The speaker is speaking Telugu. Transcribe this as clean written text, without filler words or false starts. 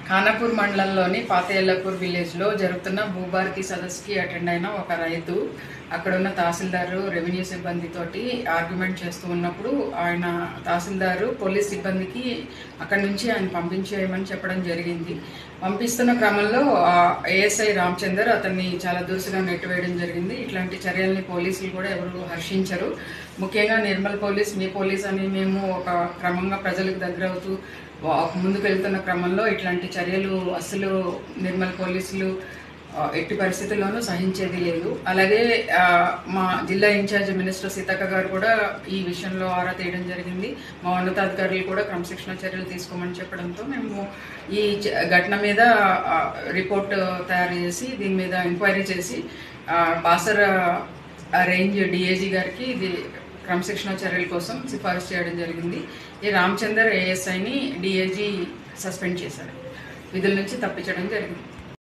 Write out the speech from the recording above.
ఖానాపూర్ మండలంలోని పాతయల్లపూర్ విలేజ్లో జరుగుతున్న భూభారతి సదస్సుకి అటెండ్ అయిన ఒక రైతు అక్కడున్న తహసీల్దారు రెవెన్యూ సిబ్బందితోటి ఆర్గ్యుమెంట్ చేస్తూ ఉన్నప్పుడు ఆయన తహసీల్దారు పోలీస్ సిబ్బందికి అక్కడి నుంచి ఆయన పంపించేయమని చెప్పడం జరిగింది. పంపిస్తున్న క్రమంలో ఏఎస్ఐ రామచందర్ అతన్ని చాలా దురుసుగా నెట్టివేయడం జరిగింది. ఇట్లాంటి చర్యల్ని పోలీసులు కూడా ఎవరు హర్షించరు. ముఖ్యంగా నిర్మల్ పోలీస్, మీ పోలీస్ అని మేము ఒక క్రమంగా ప్రజలకు దగ్గర అవుతూ ముందుకు వెళ్తున్న క్రమంలో ఇట్లాంటి చర్యలు అసలు నిర్మల్ పోలీసులు ఎట్టి పరిస్థితుల్లోనూ సహించేది లేదు. అలాగే మా జిల్లా ఇన్ఛార్జ్ మినిస్టర్ సీతక్క గారు కూడా ఈ విషయంలో ఆరా తీయడం జరిగింది. మా ఉన్నతాధికారులు కూడా క్రమశిక్షణ చర్యలు తీసుకోమని చెప్పడంతో మేము ఈ ఘటన మీద రిపోర్ట్ తయారు చేసి దీని మీద ఎంక్వైరీ చేసి బాసర రేంజ్ డిఐజీ గారికి ఇది క్రమశిక్షణ చర్యల కోసం సిఫారసు చేయడం జరిగింది. ఈ రామచందర్ ఏఎస్ఐని డిఐజీ సస్పెండ్ చేశారు, విధుల నుంచి తప్పించడం జరిగింది.